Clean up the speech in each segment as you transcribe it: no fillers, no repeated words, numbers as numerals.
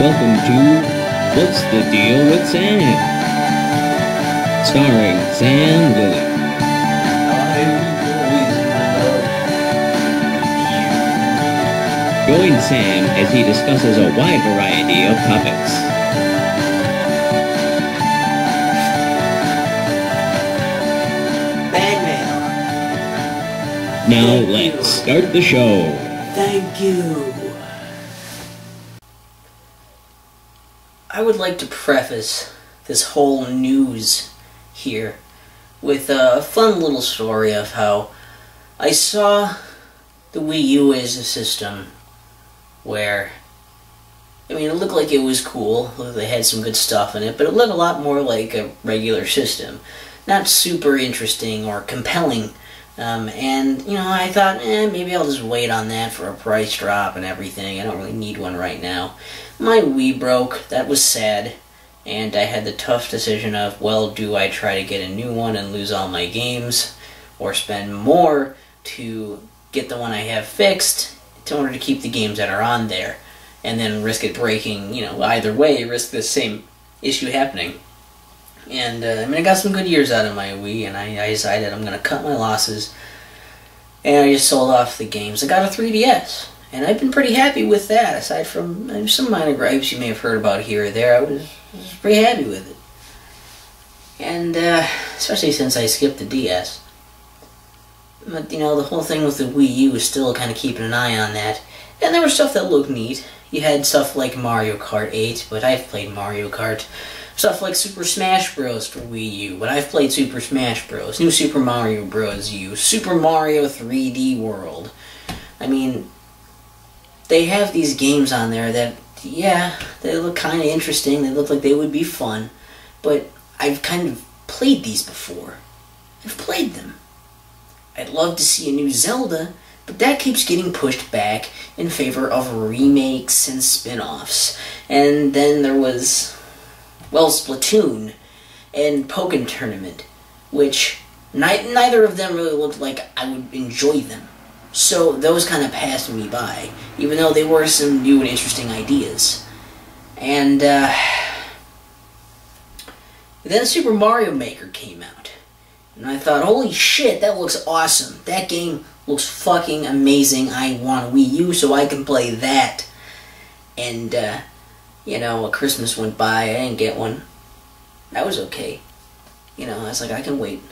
Welcome to What's the Deal with Sam? Starring Sam Lilly. Join Sam as he discusses a wide variety of topics. Bad Now let's start the show. Thank you. I would like to preface this whole news here with a fun little story of how I saw the Wii U as a system where, I mean, it looked like it was cool. They had some good stuff in it, but it looked a lot more like a regular system. Not super interesting or compelling. And, you know, I thought, maybe I'll just wait on that for a price drop and everything. I don't really need one right now. My Wii broke. That was sad. And I had the tough decision of, well, do I try to get a new one and lose all my games, or spend more to get the one I have fixed in order to keep the games that are on there, and then risk it breaking, you know, either way, risk the same issue happening. And, I mean, I got some good years out of my Wii, and I decided I'm going to cut my losses, and I just sold off the games. I got a 3DS, and I've been pretty happy with that, aside from some minor gripes you may have heard about here or there. I was pretty happy with it. And, especially since I skipped the DS. But, you know, the whole thing with the Wii U is still kind of keeping an eye on that. And there was stuff that looked neat. You had stuff like Mario Kart 8, but I've played Mario Kart. Stuff like Super Smash Bros. For Wii U, but I've played Super Smash Bros. New Super Mario Bros. U, Super Mario 3D World. I mean, they have these games on there that, yeah, they look kind of interesting. They look like they would be fun, but I've kind of played these before. I've played them. I'd love to see a new Zelda, but that keeps getting pushed back in favor of remakes and spin-offs. And then there was, well, Splatoon and Pokken Tournament, which neither of them really looked like I would enjoy them. So those kind of passed me by, even though they were some new and interesting ideas. And then Super Mario Maker came out. And I thought, holy shit, that looks awesome. That game looks fucking amazing. I want a Wii U so I can play that. And, you know, Christmas went by, I didn't get one. That was okay. You know, I was like, I can wait.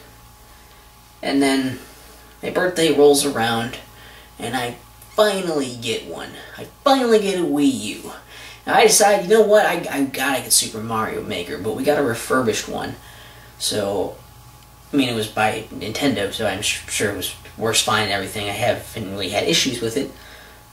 And then my birthday rolls around, and I finally get one. I finally get a Wii U. Now I decided, you know what, I gotta get Super Mario Maker, but we got a refurbished one. So, I mean, it was by Nintendo, so I'm sure it works fine and everything. I haven't really had issues with it.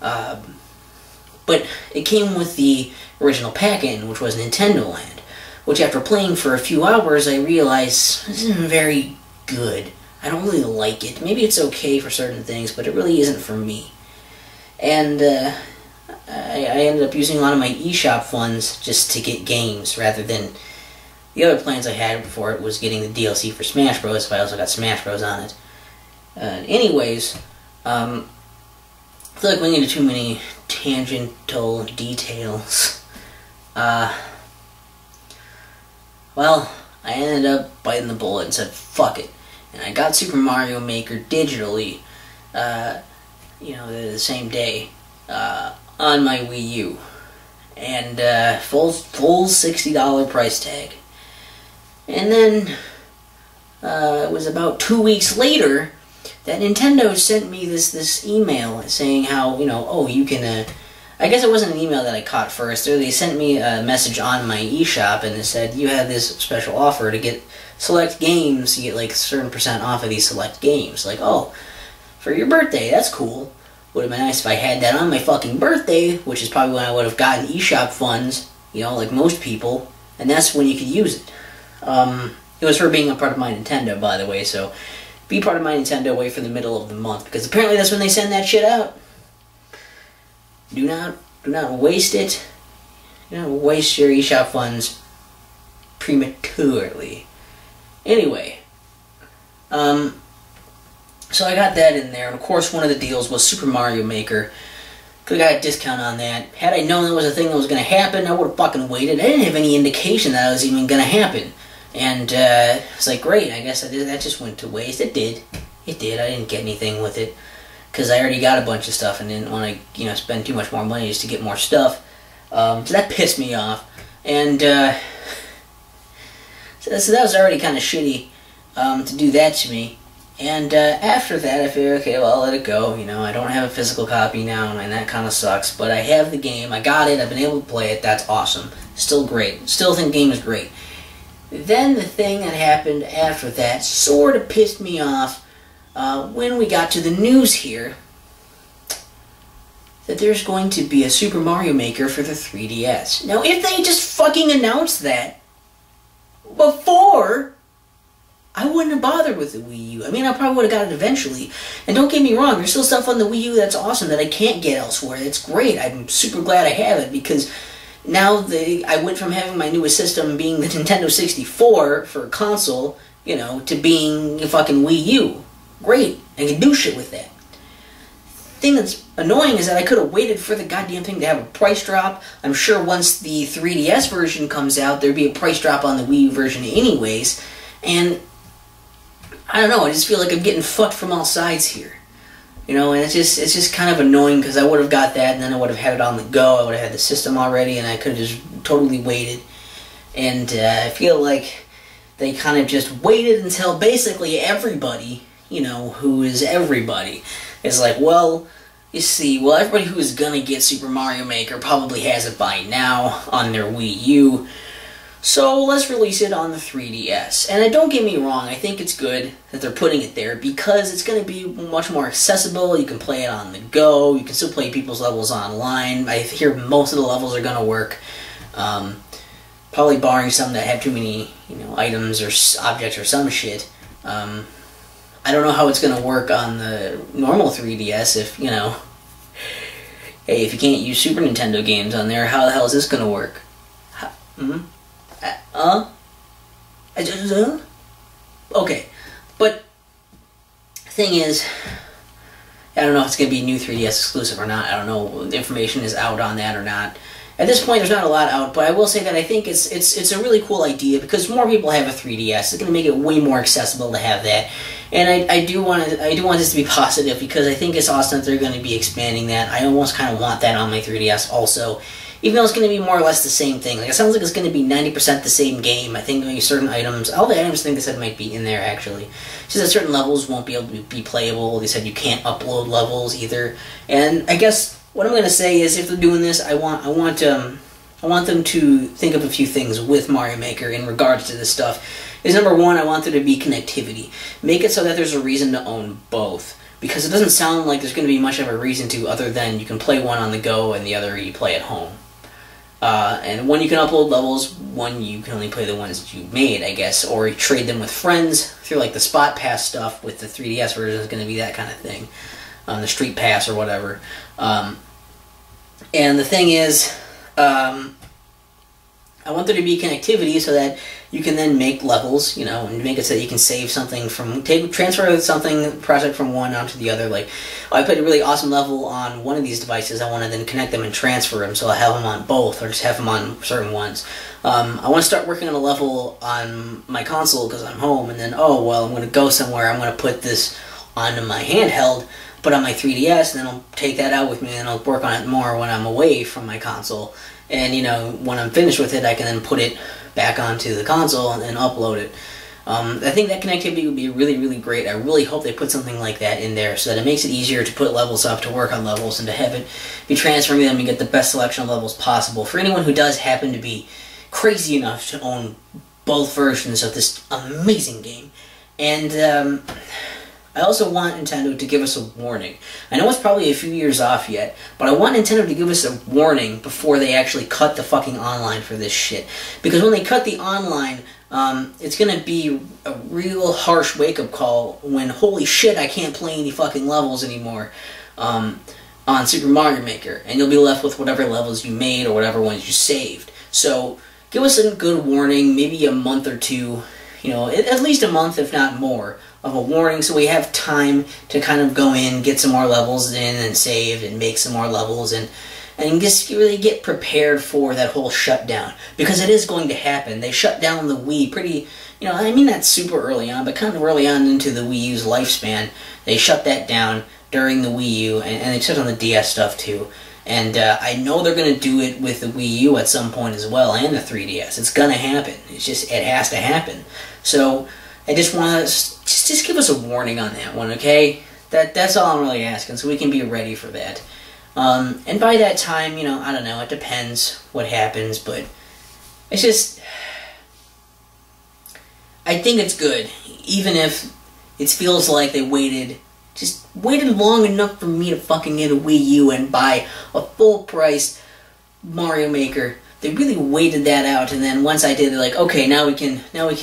But it came with the original pack-in, which was Nintendo Land, which after playing for a few hours, I realized this isn't very good. I don't really like it. Maybe it's okay for certain things, but it really isn't for me. And I ended up using a lot of my eShop funds just to get games, rather than the other plans I had before it was getting the DLC for Smash Bros. If I also got Smash Bros. On it. Anyways, I feel like we get into too many tangential details. Well, I ended up biting the bullet and said, fuck it. And I got Super Mario Maker digitally, you know, the same day, on my Wii U. And, full $60 price tag. And then, it was about 2 weeks later that Nintendo sent me this email saying how, you know, oh, you can, I guess it wasn't an email that I caught first. They sent me a message on my eShop, and it said, you have this special offer to get select games. You get, like, a certain % off of these select games. Like, oh, for your birthday, that's cool. Would have been nice if I had that on my fucking birthday, which is probably when I would have gotten eShop funds, you know, like most people, and that's when you could use it. It was for being a part of my Nintendo, by the way, so be part of my Nintendo, wait for the middle of the month, because apparently that's when they send that shit out. Do not waste it. Do not waste your eShop funds prematurely. Anyway, so I got that in there, and of course one of the deals was Super Mario Maker Could have got a discount on that. Had I known that was a thing that was going to happen, I would have fucking waited. I didn't have any indication that it was even going to happen. And it's like, great, I guess that just went to waste. It did. It did. I didn't get anything with it. Because I already got a bunch of stuff and didn't want to, spend too much more money just to get more stuff. So that pissed me off. And so that was already kind of shitty to do that to me. And after that, I figured, okay, well, I'll let it go. I don't have a physical copy now, and that kind of sucks. But I have the game. I got it. I've been able to play it. That's awesome. Still great. Still think the game is great. Then the thing that happened after that sort of pissed me off when we got to the news here that there's going to be a Super Mario Maker for the 3DS. Now, if they just fucking announced that before, I wouldn't have bothered with the Wii U. I mean, I probably would have got it eventually. And don't get me wrong, there's still stuff on the Wii U that's awesome that I can't get elsewhere. It's great. I'm super glad I have it because now I went from having my newest system being the Nintendo 64 for a console, to being a fucking Wii U. Great. I can do shit with that. Thing that's annoying is that I could have waited for the goddamn thing to have a price drop. I'm sure once the 3DS version comes out, there'd be a price drop on the Wii U version anyways. And I don't know, I just feel like I'm getting fucked from all sides here. And it's just kind of annoying because I would have got that and then I would have had it on the go. I would have had the system already and I could have just totally waited. And I feel like they kind of just waited until basically everybody, who is everybody, is like, well, you see, everybody who is going to get Super Mario Maker probably has it by now on their Wii U. So let's release it on the 3DS. And don't get me wrong, I think it's good that they're putting it there because it's going to be much more accessible. You can play it on the go. You can still play people's levels online. I hear most of the levels are going to work. Probably barring some that have too many, items or objects or some shit. I don't know how it's going to work on the normal 3DS if, hey, if you can't use Super Nintendo games on there, how the hell is this going to work? Okay, but thing is, I don't know if it's going to be a new 3DS exclusive or not. I don't know if the information is out on that or not. At this point, there's not a lot out, but I will say that I think it's a really cool idea because more people have a 3DS. It's going to make it way more accessible to have that, and I do want this to be positive because I think it's awesome that they're going to be expanding that. I almost kind of want that on my 3DS also. Even though it's going to be more or less the same thing. Like, it sounds like it's going to be 90% the same game. I think maybe certain items, all the items I think they said might be in there, actually. Just that certain levels won't be able to be playable. They said you can't upload levels either. And I guess what I'm going to say is if they're doing this, I want them to think of a few things with Mario Maker in regards to this stuff. Is number one, I want there to be connectivity. Make it so that there's a reason to own both. Because it doesn't sound like there's going to be much of a reason to other than you can play one on the go and the other you play at home. And one you can upload levels, one you can only play the ones that you made, I guess, or trade them with friends through like the Spot Pass stuff with the 3DS version is going to be that kind of thing. The Street Pass or whatever. And the thing is, I want there to be connectivity so that you can then make levels, and make it so that you can save something transfer something project from one onto the other. Like, I put a really awesome level on one of these devices. I want to then connect them and transfer them, so I have them on both, or just have them on certain ones. I want to start working on a level on my console because I'm home, and then I'm going to go somewhere. I'm going to put this onto my handheld, put on my 3DS, and then I'll take that out with me, and I'll work on it more when I'm away from my console. And, when I'm finished with it, I can then put it back onto the console and upload it. I think that connectivity would be really, really great. I really hope they put something like that in there so that it makes it easier to put levels up, to work on levels, and to have it be transferring them and get the best selection of levels possible. For anyone who does happen to be crazy enough to own both versions of this amazing game. And, I also want Nintendo to give us a warning. I know it's probably a few years off yet, but I want Nintendo to give us a warning before they actually cut the fucking online for this shit. Because when they cut the online, it's going to be a real harsh wake-up call when, holy shit, I can't play any fucking levels anymore on Super Mario Maker. And you'll be left with whatever levels you made or whatever ones you saved. So, give us a good warning, maybe a month or two, at least a month if not more, of a warning, so we have time to kind of go in, get some more levels in, and save, and make some more levels, and just really get prepared for that whole shutdown. Because it is going to happen. They shut down the Wii pretty, I mean not super early on, but kind of early on into the Wii U's lifespan. They shut that down during the Wii U, and they shut down the DS stuff too. And I know they're going to do it with the Wii U at some point as well, and the 3DS. It's going to happen. It has to happen. So I just want to just give us a warning on that one, okay? That's all I'm really asking, so we can be ready for that. And by that time, I don't know, it depends what happens, but it's just, I think it's good, even if it feels like they waited long enough for me to fucking get a Wii U and buy a full-price Mario Maker. They really waited that out, and then once I did, they're like, okay, now we can, now we'll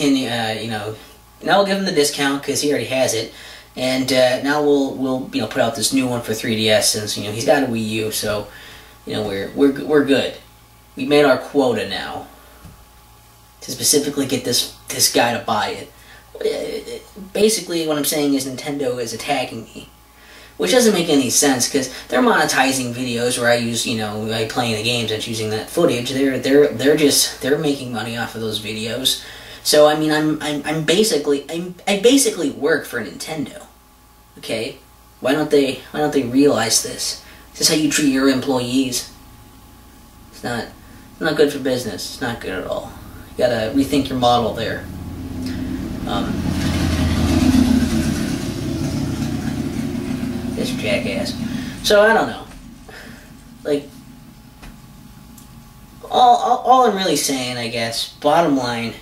give him the discount because he already has it. And now we'll put out this new one for 3DS since he's got a Wii U, so we're good. We made our quota now to specifically get this guy to buy it. Basically, what I'm saying is Nintendo is attacking me, which doesn't make any sense because they're monetizing videos where I use I play the games and using that footage. They're making money off of those videos. So I mean, I basically work for Nintendo. Okay, why don't they realize this? This is how you treat your employees. It's not good for business. It's not good at all. You gotta rethink your model there. This jackass. So I don't know. Like, all I'm really saying, I guess, bottom line,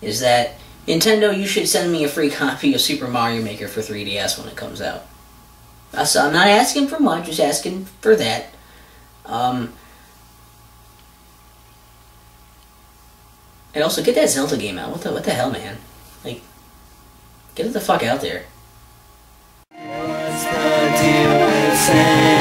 is that Nintendo, you should send me a free copy of Super Mario Maker for 3DS when it comes out. So I'm not asking for much, just asking for that. And also, get that Zelda game out. What the hell, man? Like, get it the fuck out there. What's the deal with